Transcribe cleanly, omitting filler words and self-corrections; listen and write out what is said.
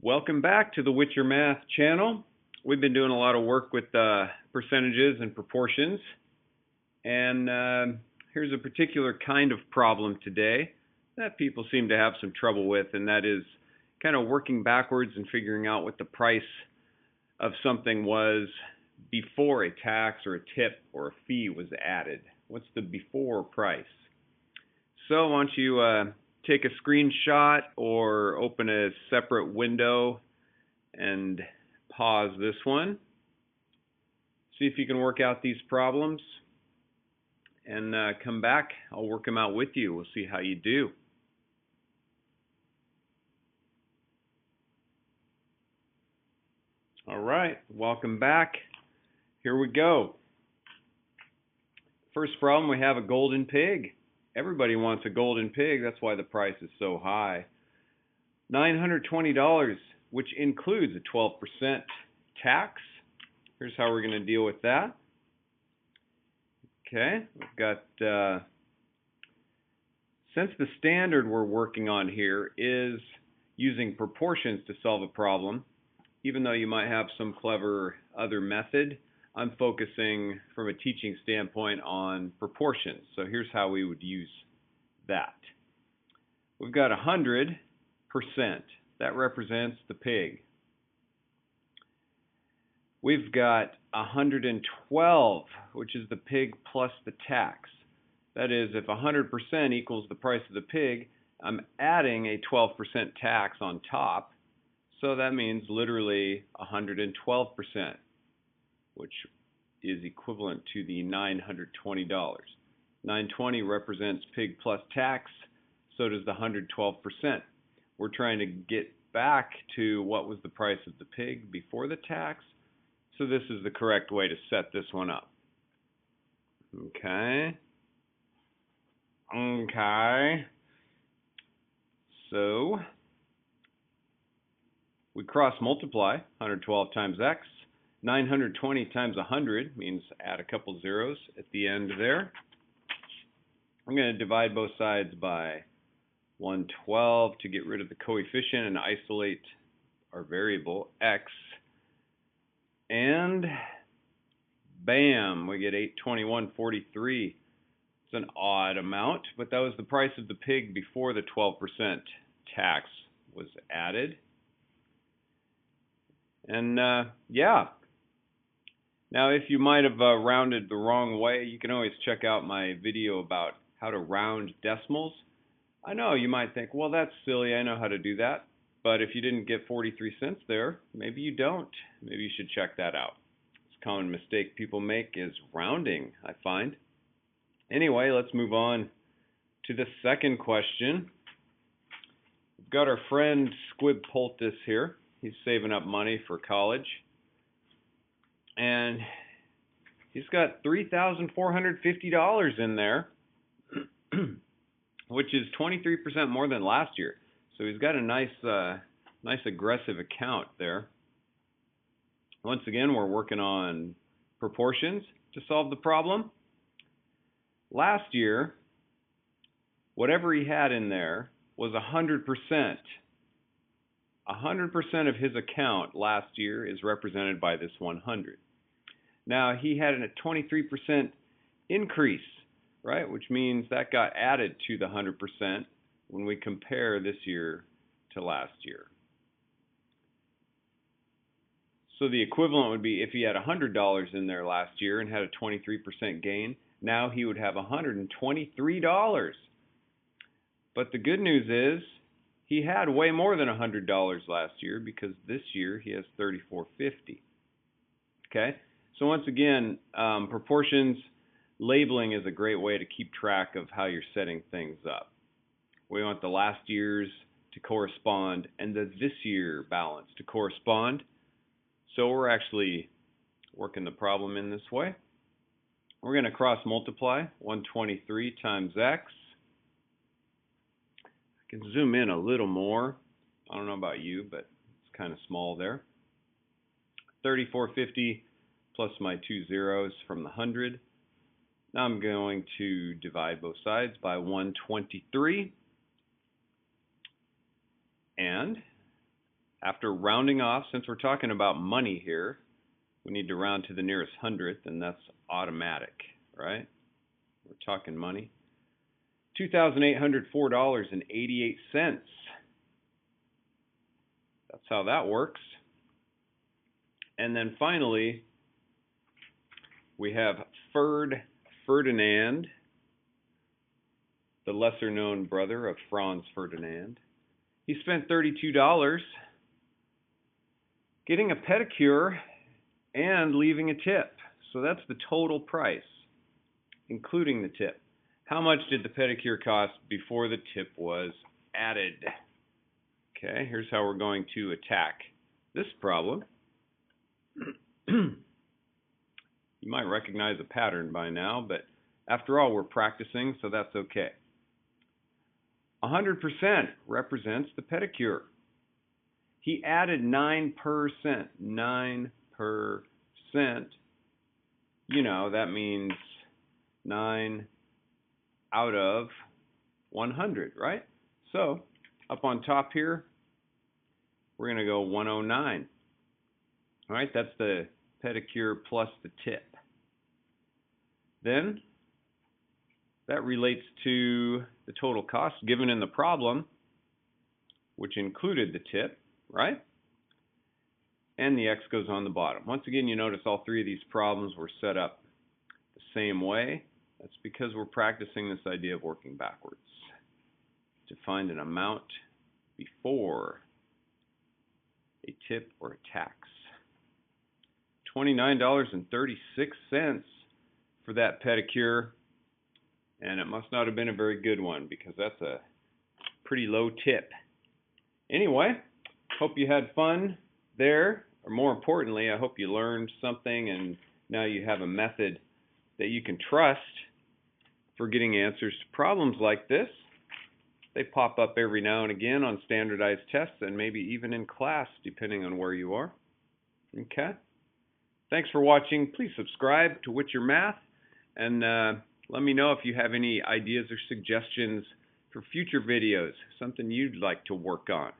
Welcome back to the whitchermath channel. We've been doing a lot of work with percentages and proportions. And here's a particular kind of problem today that people seem to have some trouble with, and that is kind of working backwards and figuring out what the price of something was before a tax or a tip or a fee was added. What's the before price? So why don't you take a screenshot or open a separate window and pause this one. See if you can work out these problems and come back. I'll work them out with you. We'll see how you do. All right, welcome back. Here we go. First problem, we have a golden pig. Everybody wants a golden pig. That's why the price is so high. $920, which includes a 12% tax. Here's how we're going to deal with that. Okay, we've got, since the standard we're working on here is using proportions to solve a problem, even though you might have some clever other method, I'm focusing from a teaching standpoint on proportions. So here's how we would use that. We've got 100%. That represents the pig. We've got 112, which is the pig plus the tax. That is, if 100% equals the price of the pig, I'm adding a 12% tax on top. So that means literally 112%. Which is equivalent to the $920. 920 represents pig plus tax, so does the 112%. We're trying to get back to what was the price of the pig before the tax, so this is the correct way to set this one up. Okay. So we cross multiply 112 times x. 920 times 100 means add a couple zeros at the end there. I'm going to divide both sides by 112 to get rid of the coefficient and isolate our variable x. And bam, we get 821.43. It's an odd amount, but that was the price of the pig before the 12% tax was added. And yeah. Now, if you might have rounded the wrong way, you can always check out my video about how to round decimals. I know you might think, well, that's silly. I know how to do that. But if you didn't get 43 cents there, maybe you don't. Maybe you should check that out. It's a common mistake people make is rounding, I find. Anyway, let's move on to the second question. We've got our friend Squid Poultice here. He's saving up money for college. And he's got $3,450 in there, which is 23% more than last year. So he's got a nice aggressive account there. Once again, we're working on proportions to solve the problem. Last year, whatever he had in there was 100%. 100% of his account last year is represented by this 100. Now, he had a 23% increase, right, which means that got added to the 100% when we compare this year to last year. So the equivalent would be if he had $100 in there last year and had a 23% gain, now he would have $123. But the good news is, he had way more than $100 last year because this year he has $34.50. Okay, so once again, proportions labeling is a great way to keep track of how you're setting things up. We want the last year's to correspond and the this year balance to correspond. So we're actually working the problem in this way. We're going to cross multiply 123 times x. I can zoom in a little more. I don't know about you, but it's kind of small there. 3450 plus my two zeros from the 100. Now I'm going to divide both sides by 123 and After rounding off, since we're talking about money here, we need to round to the nearest hundredth, and that's automatic, right? We're talking money. $2,804.88. That's how that works. And then finally, we have Ferdinand, the lesser known brother of Franz Ferdinand. He spent $32 getting a pedicure and leaving a tip. So that's the total price, including the tip. How much did the pedicure cost before the tip was added? Okay, here's how we're going to attack this problem. You might recognize a pattern by now, but after all, we're practicing, so that's okay. 100% represents the pedicure. He added 9%. 9%. You know, that means 9 out of 100, right? So, up on top here, we're going to go 109. All right, that's the pedicure plus the tip. Then, that relates to the total cost given in the problem, which included the tip, right? And the X goes on the bottom. Once again, you notice all three of these problems were set up the same way. That's because we're practicing this idea of working backwards to find an amount before a tip or a tax. $29.36 for that pedicure, and it must not have been a very good one because that's a pretty low tip. Anyway, hope you had fun there, or more importantly, I hope you learned something and now you have a method that you can trust for getting answers to problems like this. They pop up every now and again on standardized tests and maybe even in class, depending on where you are. Okay? Thanks for watching. Please subscribe to whitchermath, and let me know if you have any ideas or suggestions for future videos, something you'd like to work on.